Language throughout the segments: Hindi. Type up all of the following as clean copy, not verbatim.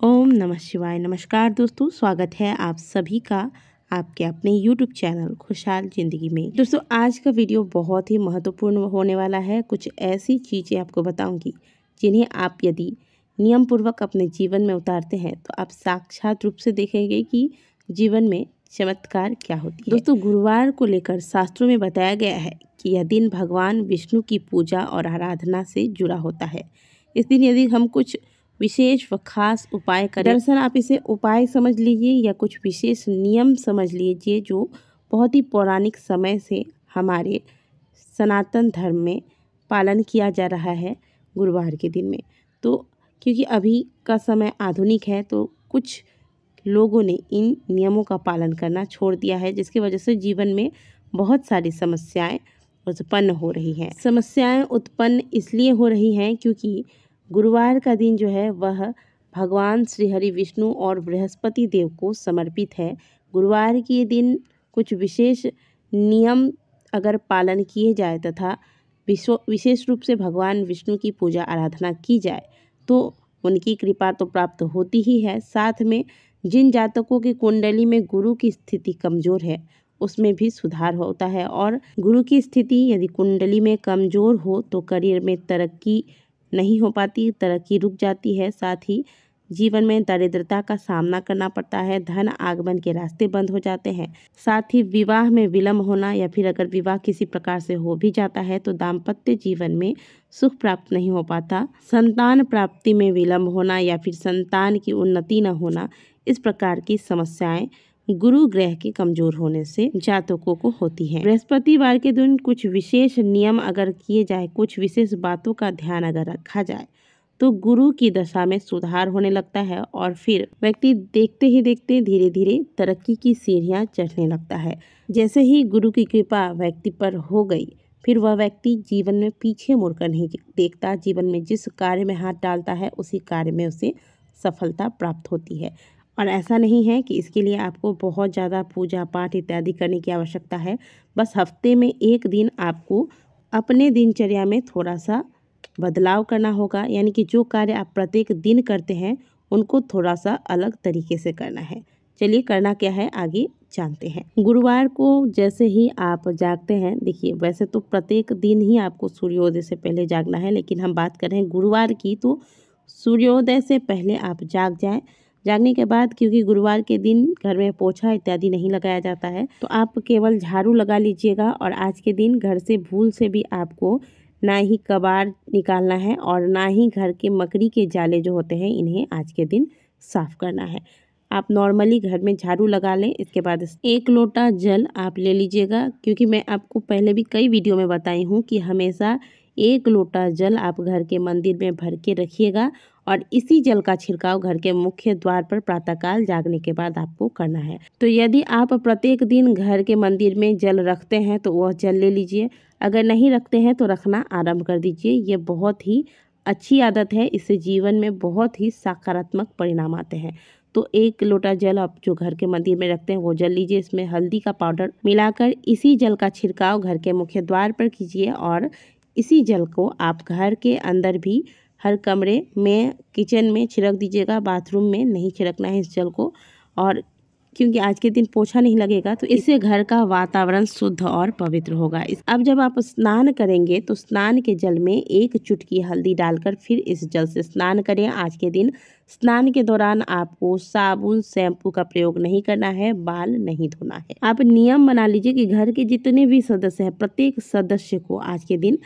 ओम नमः शिवाय। नमस्कार दोस्तों, स्वागत है आप सभी का आपके अपने YouTube चैनल खुशहाल ज़िंदगी में। दोस्तों, आज का वीडियो बहुत ही महत्वपूर्ण होने वाला है। कुछ ऐसी चीज़ें आपको बताऊंगी जिन्हें आप यदि नियम पूर्वक अपने जीवन में उतारते हैं तो आप साक्षात रूप से देखेंगे कि जीवन में चमत्कार क्या होती है। दोस्तों, गुरुवार को लेकर शास्त्रों में बताया गया है कि यह दिन भगवान विष्णु की पूजा और आराधना से जुड़ा होता है। इस दिन यदि हम कुछ विशेष व खास उपाय करें, दरअसल आप इसे उपाय समझ लीजिए या कुछ विशेष नियम समझ लीजिए जो बहुत ही पौराणिक समय से हमारे सनातन धर्म में पालन किया जा रहा है गुरुवार के दिन में। तो क्योंकि अभी का समय आधुनिक है तो कुछ लोगों ने इन नियमों का पालन करना छोड़ दिया है, जिसकी वजह से जीवन में बहुत सारी समस्याएं उत्पन्न हो रही हैं। समस्याएं उत्पन्न इसलिए हो रही हैं क्योंकि गुरुवार का दिन जो है वह भगवान श्री हरि विष्णु और बृहस्पति देव को समर्पित है। गुरुवार के दिन कुछ विशेष नियम अगर पालन किए जाए तथा विशेष रूप से भगवान विष्णु की पूजा आराधना की जाए तो उनकी कृपा तो प्राप्त होती ही है। साथ में जिन जातकों की कुंडली में गुरु की स्थिति कमज़ोर है उसमें भी सुधार होता है, और गुरु की स्थिति यदि कुंडली में कमज़ोर हो तो करियर में तरक्की नहीं हो पाती, तरक्की रुक जाती है। साथ ही जीवन में दरिद्रता का सामना करना पड़ता है, धन आगमन के रास्ते बंद हो जाते हैं। साथ ही विवाह में विलम्ब होना या फिर अगर विवाह किसी प्रकार से हो भी जाता है तो दाम्पत्य जीवन में सुख प्राप्त नहीं हो पाता, संतान प्राप्ति में विलम्ब होना या फिर संतान की उन्नति न होना, इस प्रकार की समस्याएं गुरु ग्रह के कमजोर होने से जातकों को होती है। बृहस्पतिवार के दिन कुछ विशेष नियम अगर किए जाए, कुछ विशेष बातों का ध्यान अगर रखा जाए तो गुरु की दशा में सुधार होने लगता है और फिर व्यक्ति देखते ही देखते धीरे धीरे तरक्की की सीढ़ियां चढ़ने लगता है। जैसे ही गुरु की कृपा व्यक्ति पर हो गई फिर वह व्यक्ति जीवन में पीछे मुड़कर नहीं देखता, जीवन में जिस कार्य में हाथ डालता है उसी कार्य में उसे सफलता प्राप्त होती है। और ऐसा नहीं है कि इसके लिए आपको बहुत ज़्यादा पूजा पाठ इत्यादि करने की आवश्यकता है। बस हफ्ते में एक दिन आपको अपने दिनचर्या में थोड़ा सा बदलाव करना होगा, यानी कि जो कार्य आप प्रत्येक दिन करते हैं उनको थोड़ा सा अलग तरीके से करना है। चलिए करना क्या है आगे जानते हैं। गुरुवार को जैसे ही आप जागते हैं, देखिए वैसे तो प्रत्येक दिन ही आपको सूर्योदय से पहले जागना है, लेकिन हम बात कर रहे हैं गुरुवार की, तो सूर्योदय से पहले आप जाग जाएं। जागने के बाद क्योंकि गुरुवार के दिन घर में पोछा इत्यादि नहीं लगाया जाता है तो आप केवल झाड़ू लगा लीजिएगा, और आज के दिन घर से भूल से भी आपको ना ही कबाड़ निकालना है और ना ही घर के मकड़ी के जाले जो होते हैं इन्हें आज के दिन साफ करना है। आप नॉर्मली घर में झाड़ू लगा लें। इसके बाद 1 लोटा जल आप ले लीजिएगा, क्योंकि मैं आपको पहले भी कई वीडियो में बताई हूँ कि हमेशा 1 लोटा जल आप घर के मंदिर में भर के रखिएगा और इसी जल का छिड़काव घर के मुख्य द्वार पर प्रातःकाल जागने के बाद आपको करना है। तो यदि आप प्रत्येक दिन घर के मंदिर में जल रखते हैं तो वह जल ले लीजिए, अगर नहीं रखते हैं तो रखना आरंभ कर दीजिए। ये बहुत ही अच्छी आदत है, इससे जीवन में बहुत ही सकारात्मक परिणाम आते हैं। तो 1 लोटा जल आप जो घर के मंदिर में रखते हैं वो जल लीजिए, इसमें हल्दी का पाउडर मिलाकर इसी जल का छिड़काव घर के मुख्य द्वार पर कीजिए, और इसी जल को आप घर के अंदर भी हर कमरे में, किचन में छिड़क दीजिएगा, बाथरूम में नहीं छिड़कना है इस जल को। और क्योंकि आज के दिन पोछा नहीं लगेगा तो इससे घर का वातावरण शुद्ध और पवित्र होगा। अब जब आप स्नान करेंगे तो स्नान के जल में 1 चुटकी हल्दी डालकर फिर इस जल से स्नान करें। आज के दिन स्नान के दौरान आपको साबुन शैम्पू का प्रयोग नहीं करना है, बाल नहीं धोना है। आप नियम बना लीजिए कि घर के जितने भी सदस्य हैं प्रत्येक सदस्य को आज के दिन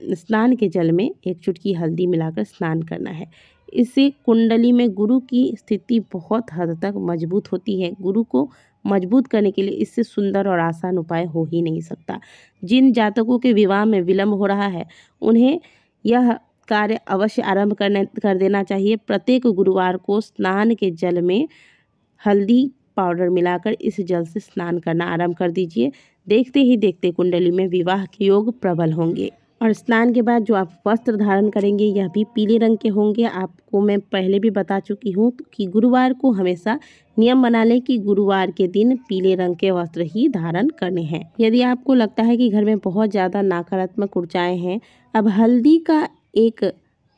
स्नान के जल में 1 चुटकी हल्दी मिलाकर स्नान करना है। इससे कुंडली में गुरु की स्थिति बहुत हद तक मजबूत होती है। गुरु को मजबूत करने के लिए इससे सुंदर और आसान उपाय हो ही नहीं सकता। जिन जातकों के विवाह में विलम्ब हो रहा है उन्हें यह कार्य अवश्य आरंभ कर देना चाहिए। प्रत्येक गुरुवार को स्नान के जल में हल्दी पाउडर मिलाकर इस जल से स्नान करना आरंभ कर दीजिए। देखते ही देखते कुंडली में विवाह के योग प्रबल होंगे। और स्नान के बाद जो आप वस्त्र धारण करेंगे यह भी पीले रंग के होंगे। आपको मैं पहले भी बता चुकी हूँ कि गुरुवार को हमेशा नियम बना लें कि गुरुवार के दिन पीले रंग के वस्त्र ही धारण करने हैं। यदि आपको लगता है कि घर में बहुत ज़्यादा नकारात्मक ऊर्जाएं हैं, अब हल्दी का एक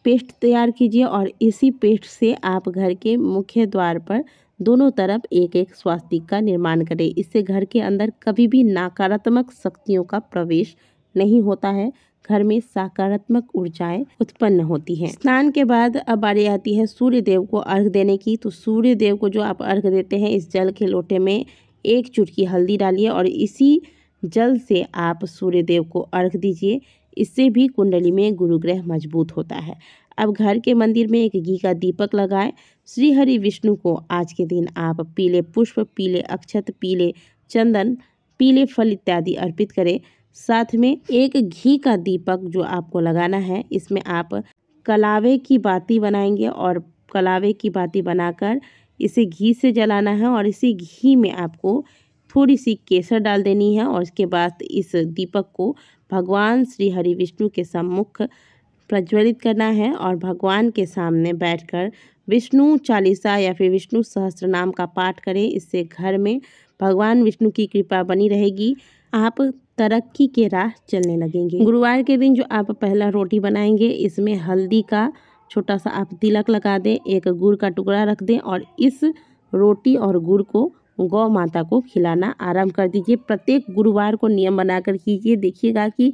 पेस्ट तैयार कीजिए और इसी पेस्ट से आप घर के मुख्य द्वार पर दोनों तरफ एक एक स्वास्तिक का निर्माण करें। इससे घर के अंदर कभी भी नकारात्मक शक्तियों का प्रवेश नहीं होता है, घर में सकारात्मक ऊर्जाएं उत्पन्न होती हैं। स्नान के बाद अब बारी आती है सूर्य देव को अर्घ देने की। तो सूर्य देव को जो आप अर्घ देते हैं, इस जल के लोटे में 1 चुटकी हल्दी डालिए और इसी जल से आप सूर्य देव को अर्घ दीजिए। इससे भी कुंडली में गुरु ग्रह मजबूत होता है। अब घर के मंदिर में एक घी का दीपक लगाएं। श्री हरि विष्णु को आज के दिन आप पीले पुष्प, पीले अक्षत, पीले चंदन, पीले फल इत्यादि अर्पित करें। साथ में एक घी का दीपक जो आपको लगाना है, इसमें आप कलावे की बाती बनाएंगे और कलावे की बाती बनाकर इसे घी से जलाना है और इसी घी में आपको थोड़ी सी केसर डाल देनी है और इसके बाद इस दीपक को भगवान श्री हरि विष्णु के सम्मुख प्रज्वलित करना है और भगवान के सामने बैठकर विष्णु चालीसा या फिर विष्णु सहस्त्र नाम का पाठ करें। इससे घर में भगवान विष्णु की कृपा बनी रहेगी, आप तरक्की के राह चलने लगेंगे। गुरुवार के दिन जो आप पहला रोटी बनाएंगे, इसमें हल्दी का छोटा सा आप तिलक लगा दें, एक गुड़ का टुकड़ा रख दें और इस रोटी और गुड़ को गौ माता को खिलाना आरंभ कर दीजिए। प्रत्येक गुरुवार को नियम बनाकर कीजिए, देखिएगा कि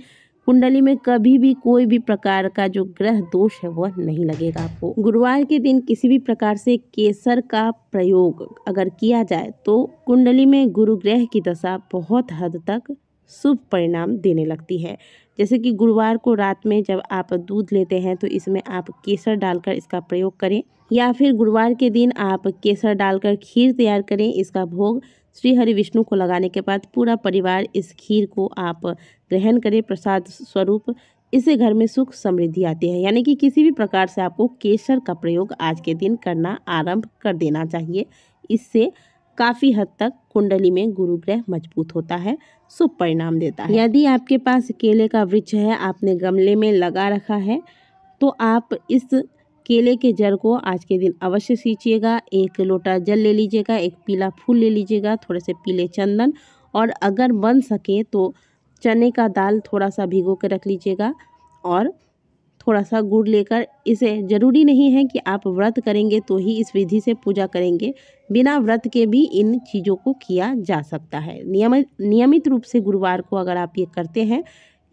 कुंडली में कभी भी कोई भी प्रकार का जो ग्रह दोष है वह नहीं लगेगा आपको। गुरुवार के दिन किसी भी प्रकार से केसर का प्रयोग अगर किया जाए तो कुंडली में गुरु ग्रह की दशा बहुत हद तक शुभ परिणाम देने लगती है। जैसे कि गुरुवार को रात में जब आप दूध लेते हैं तो इसमें आप केसर डालकर इसका प्रयोग करें, या फिर गुरुवार के दिन आप केसर डालकर खीर तैयार करें। इसका भोग श्री हरि विष्णु को लगाने के बाद पूरा परिवार इस खीर को आप ग्रहण करें प्रसाद स्वरूप। इससे घर में सुख समृद्धि आती है। यानी कि किसी भी प्रकार से आपको केसर का प्रयोग आज के दिन करना आरंभ कर देना चाहिए। इससे काफ़ी हद तक कुंडली में गुरु ग्रह मजबूत होता है, शुभ परिणाम देता है। यदि आपके पास केले का वृक्ष है, आपने गमले में लगा रखा है, तो आप इस केले के जड़ को आज के दिन अवश्य सींचिएगा। 1 लोटा जल ले लीजिएगा, एक पीला फूल ले लीजिएगा, थोड़े से पीले चंदन और अगर बन सके तो चने का दाल थोड़ा सा भिगो के रख लीजिएगा और थोड़ा सा गुड़ लेकर, इसे ज़रूरी नहीं है कि आप व्रत करेंगे तो ही इस विधि से पूजा करेंगे, बिना व्रत के भी इन चीज़ों को किया जा सकता है। नियमित रूप से गुरुवार को अगर आप ये करते हैं,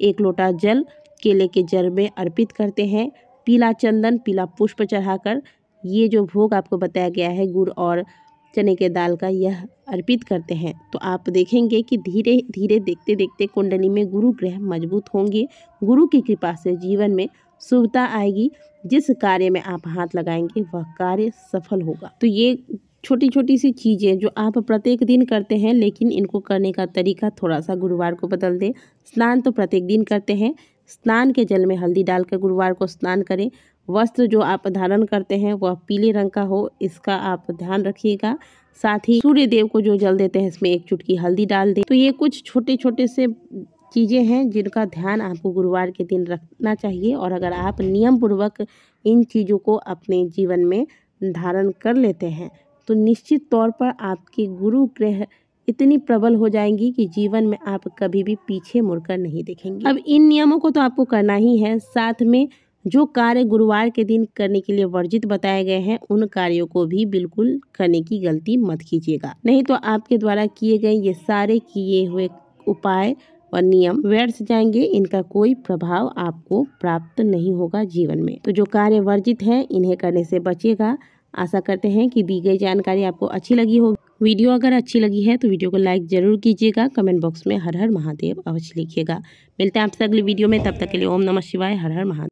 1 लोटा जल केले के जड़ में अर्पित करते हैं, पीला चंदन, पीला पुष्प चढ़ाकर ये जो भोग आपको बताया गया है गुड़ और चने के दाल का, यह अर्पित करते हैं, तो आप देखेंगे कि धीरे धीरे देखते देखते कुंडली में गुरु ग्रह मजबूत होंगे। गुरु की कृपा से जीवन में शुभता आएगी। जिस कार्य में आप हाथ लगाएंगे वह कार्य सफल होगा। तो ये छोटी छोटी सी चीज़ें जो आप प्रत्येक दिन करते हैं, लेकिन इनको करने का तरीका थोड़ा सा गुरुवार को बदल दें। स्नान तो प्रत्येक दिन करते हैं, स्नान के जल में हल्दी डालकर गुरुवार को स्नान करें। वस्त्र जो आप धारण करते हैं वह पीले रंग का हो, इसका आप ध्यान रखिएगा। साथ ही सूर्य देव को जो जल देते हैं इसमें 1 चुटकी हल्दी डाल दें। तो ये कुछ छोटे छोटे से चीज़ें हैं जिनका ध्यान आपको गुरुवार के दिन रखना चाहिए और अगर आप नियम पूर्वक इन चीज़ों को अपने जीवन में धारण कर लेते हैं तो निश्चित तौर पर आपके गुरु ग्रह इतनी प्रबल हो जाएंगी कि जीवन में आप कभी भी पीछे मुड़कर नहीं देखेंगे। अब इन नियमों को तो आपको करना ही है, साथ में जो कार्य गुरुवार के दिन करने के लिए वर्जित बताए गए हैं उन कार्यों को भी बिल्कुल करने की गलती मत कीजिएगा, नहीं तो आपके द्वारा किए गए ये सारे किए हुए उपाय और नियम व्यर्थ जाएंगे, इनका कोई प्रभाव आपको प्राप्त नहीं होगा जीवन में। तो जो कार्य वर्जित हैं इन्हें करने से बचिएगा। आशा करते हैं कि दी गई जानकारी आपको अच्छी लगी होगी। वीडियो अगर अच्छी लगी है तो वीडियो को लाइक जरूर कीजिएगा, कमेंट बॉक्स में हर हर महादेव अवश्य लिखिएगा। मिलते हैं आपसे अगली वीडियो में, तब तक के लिए ओम नमः शिवाय, हर हर महादेव।